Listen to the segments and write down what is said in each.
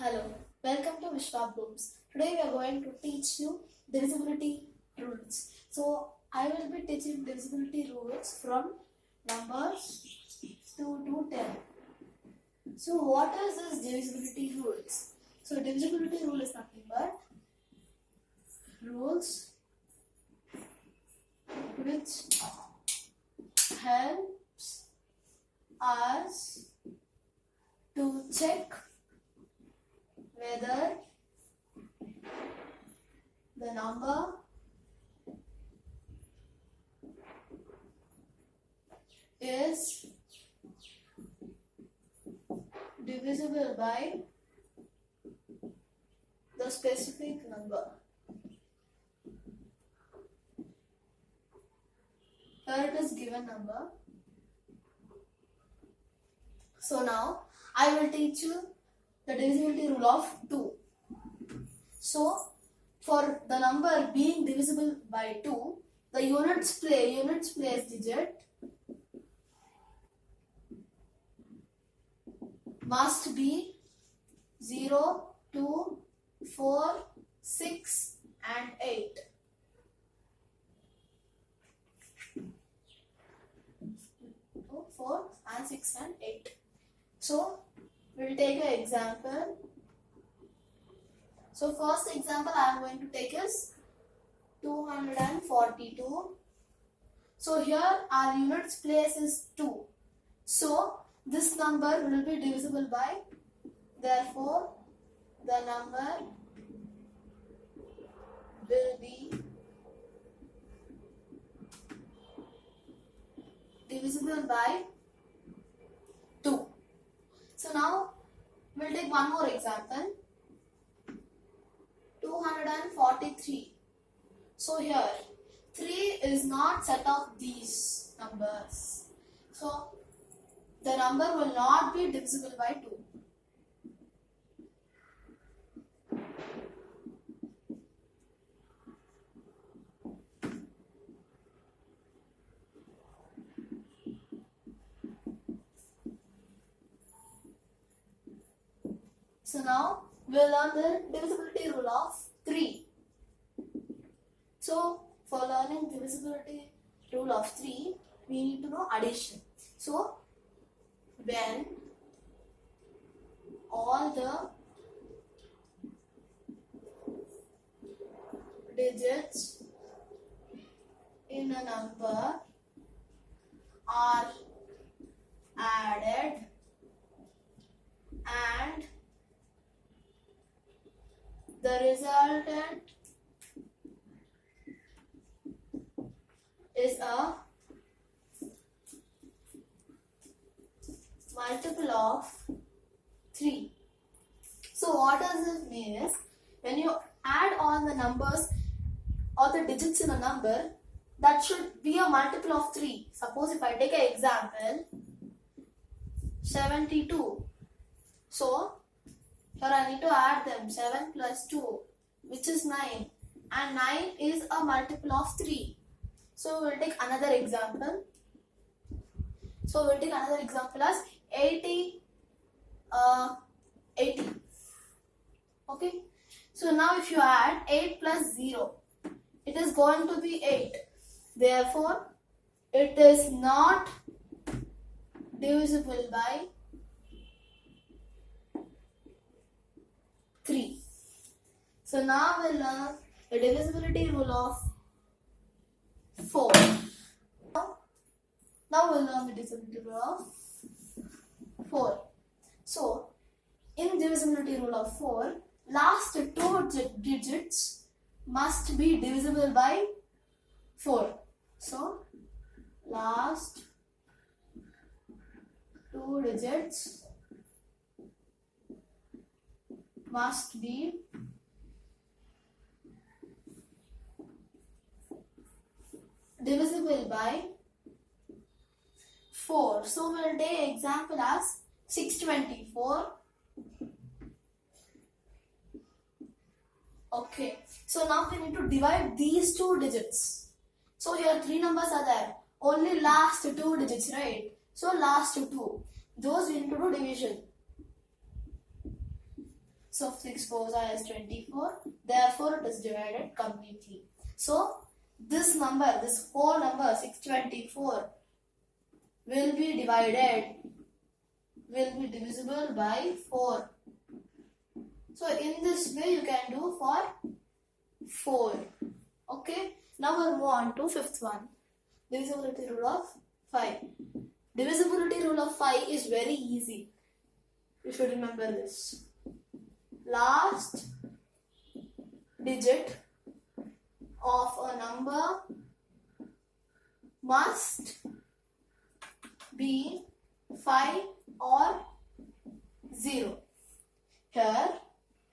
Hello, welcome to Vishwablooms. Today we are going to teach you divisibility rules. So I will be teaching divisibility rules from numbers 2 to 10. So what is this divisibility rules? So divisibility rule is nothing but rules which helps us to check whether the number is divisible by the specific number. Here it is given number. So now I will teach you the divisibility rule of 2. So for the number being divisible by 2, the units place digit must be 0, 2, 4, 6 and 8. Two, 4 and 6 and 8. So we'll take an example. So first example I am going to take is 242. So here our units place is 2. So this number will be divisible by, therefore the number will be divisible by 2. So now we'll take one more example. 243. So here 3 is not set of these numbers. So the number will not be divisible by 2. So now we'll learn the divisibility rule of 3. So for learning divisibility rule of 3, we need to know addition. So when all the digits in a number are added and the resultant is a multiple of 3. So what does this mean is, when you add all the numbers or the digits in a number, that should be a multiple of 3. Suppose if I take an example, 72. So here I need to add them. 7 plus 2, which is 9. And 9 is a multiple of 3. So we'll take another example. So we'll take another example as 80. Okay. So now if you add 8 plus 0, it is going to be 8. Therefore, it is not divisible by 3. So now we'll learn the divisibility rule of 4. Now we'll learn the divisibility rule of 4. So in divisibility rule of 4, last 2 digits must be divisible by 4. So last 2 digits must be divisible by 4. So we'll take example as 624. Okay. So now we need to divide these 2 digits. So here 3 numbers are there. Only last 2 digits, right? So last 2. Those we need to do division. So 6 4s is 24. Therefore, it is divided completely. So this number, this whole number 624 will be divisible by 4. So in this way you can do for 4. Okay. Now we'll move on to fifth one. Divisibility rule of 5. Divisibility rule of 5 is very easy. You should remember this. Last digit of a number must be 5 or 0. Here,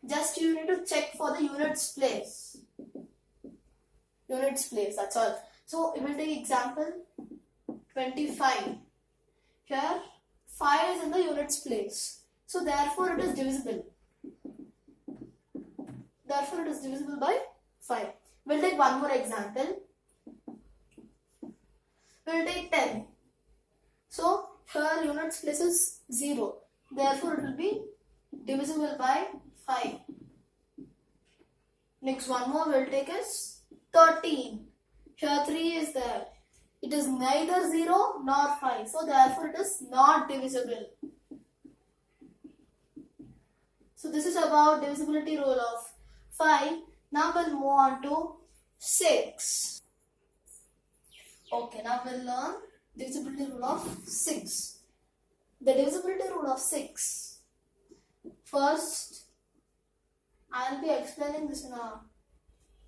just you need to check for the units place. Units place, that's all. So, we will take example 25. Here, 5 is in the units place. So, therefore, it is divisible. Therefore, it is divisible by 5. We will take one more example. We will take 10. So, here units place is 0. Therefore, it will be divisible by 5. Next one more we will take is 13. Here 3 is there. It is neither 0 nor 5. So, therefore, it is not divisible. So, this is about divisibility rule of 5. Now, we'll move on to 6. Okay, now we'll learn divisibility rule of 6. The divisibility rule of 6. First, I will be explaining this in a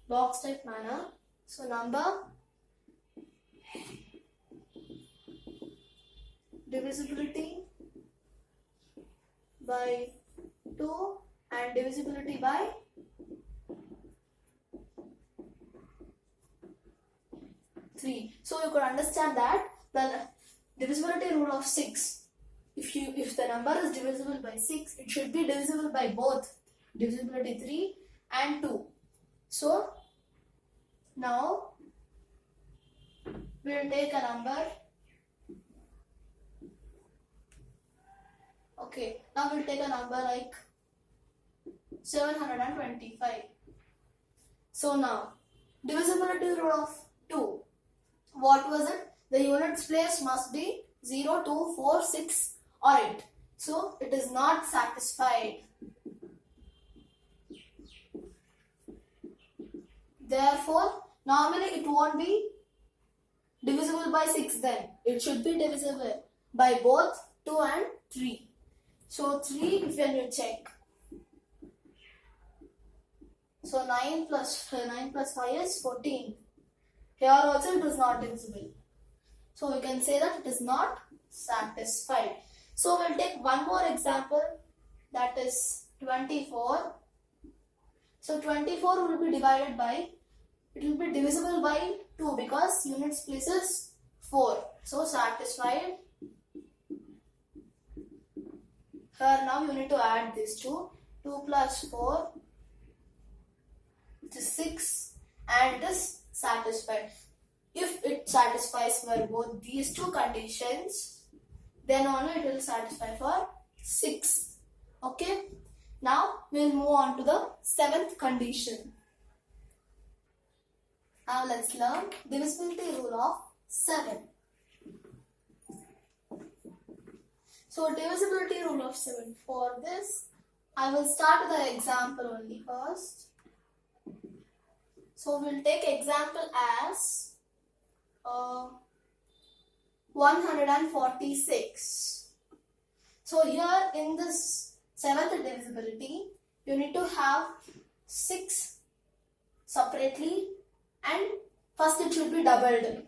box type manner. So, number divisibility by 2 and divisibility by 3. So you could understand that the divisibility rule of 6, if the number is divisible by 6, it should be divisible by both divisibility 3 and 2. So now we will take a number. Okay, now we'll take a number like 725. So now divisibility rule of 2. What was it? The units place must be 0, 2, 4, 6 or 8. So it is not satisfied. Therefore, normally it won't be divisible by 6 then. It should be divisible by both 2 and 3. So 3 when you check. So 9 plus 5 is 14. Here also it is not divisible. So we can say that it is not satisfied. So we'll take one more example, that is 24. So 24 will be divided by, it will be divisible by 2 because units place is 4. So satisfied. Here now you need to add these two. 2 plus 4, which is 6, and it is satisfied. If it satisfies for both these two conditions, then only it will satisfy for 6. Okay. Now we will move on to the 7th condition. Now let's learn divisibility rule of 7. So divisibility rule of 7. For this, I will start the example only first. So we'll take example as 146. So here in this 7th divisibility, you need to have 6 separately, and first it should be doubled.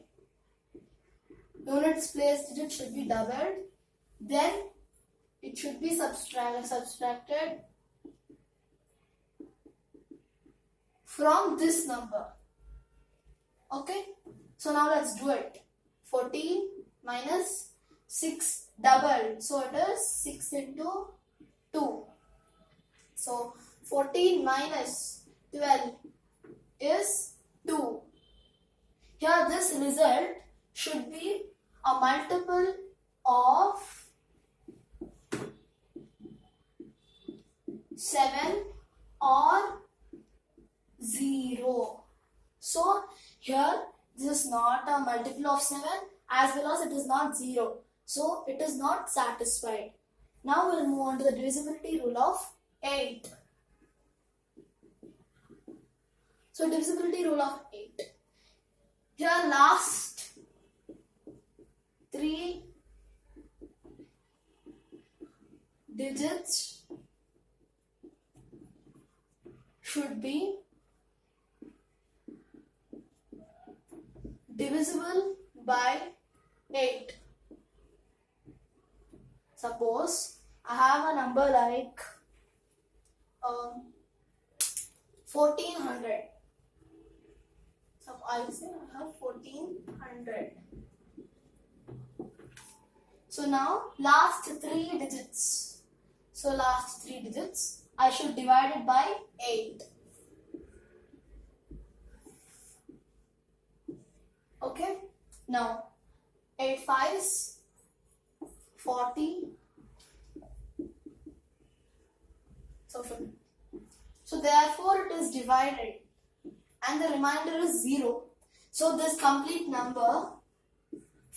Units place digit should be doubled. Then it should be subtracted from this number. Okay. So now let's do it. 14 minus 6 doubled. So it is 6 into 2. So 14 minus 12 is 2. Here this result should be a multiple of 7 or 0. So here this is not a multiple of 7 as well as it is not 0. So it is not satisfied. Now we'll move on to the divisibility rule of 8. So divisibility rule of 8. Here last 3 digits should be divisible by 8. Suppose I have a number like 1400. So I say I have 1400. So now last 3 digits. So last 3 digits I should divide it by 8. Okay. Now 8 5s 40. So therefore it is divided and the remainder is 0. So this complete number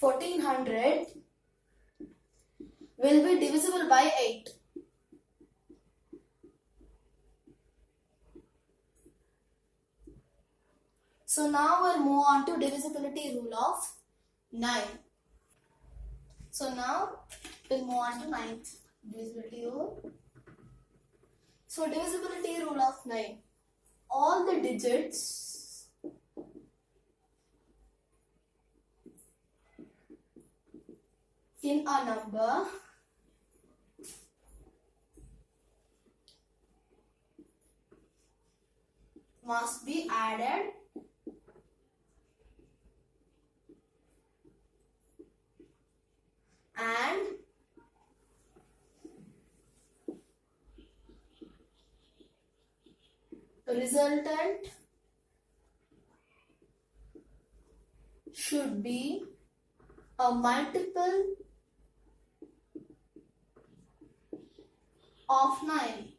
1400 will be divisible by 8. So now we'll move on to divisibility rule of 9. So now we'll move on to 9th divisibility rule. So divisibility rule of 9. All the digits in a number must be added and resultant should be a multiple of 9.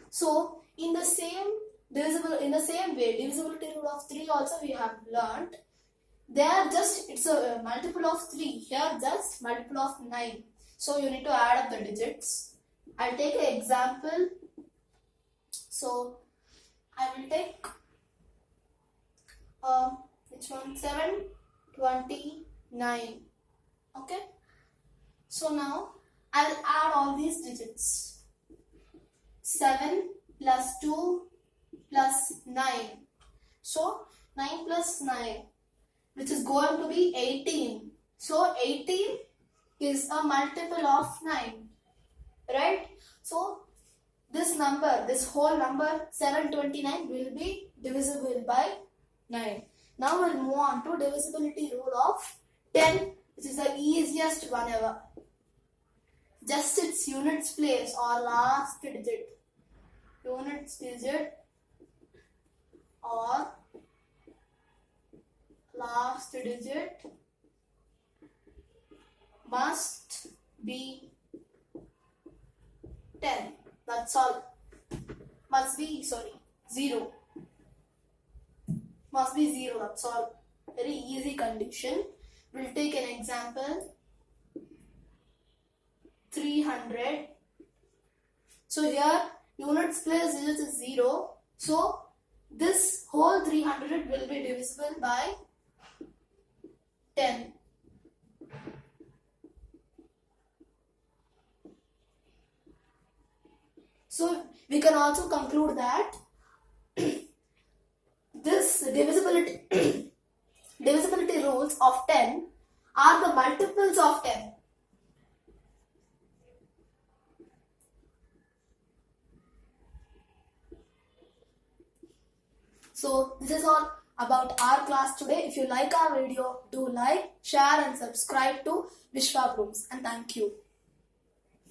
So in the same way, divisibility rule of 3 also we have learnt. There just it's a multiple of 3. Here just multiple of 9. So you need to add up the digits. I'll take an example. So I will take which one? 729. Okay. So now I'll add all these digits. 7 plus 2 plus 9. So 9 plus 9, which is going to be 18. So 18 is a multiple of 9. Right? So this number, this whole number 729 will be divisible by 9. Now we'll move on to divisibility rule of 10, which is the easiest one ever. Just its units place or last digit. Units digit or last digit must be 10. That's all. Must be 0. Must be 0. That's all. Very easy condition. We'll take an example. 300. So here units place digits is 0. So this whole 300 will be divisible by 10. So we can also conclude that this divisibility rules of 10 are the multiples of 10. So this is all about our class today. If you like our video, do like, share and subscribe to Vishwablooms, and thank you.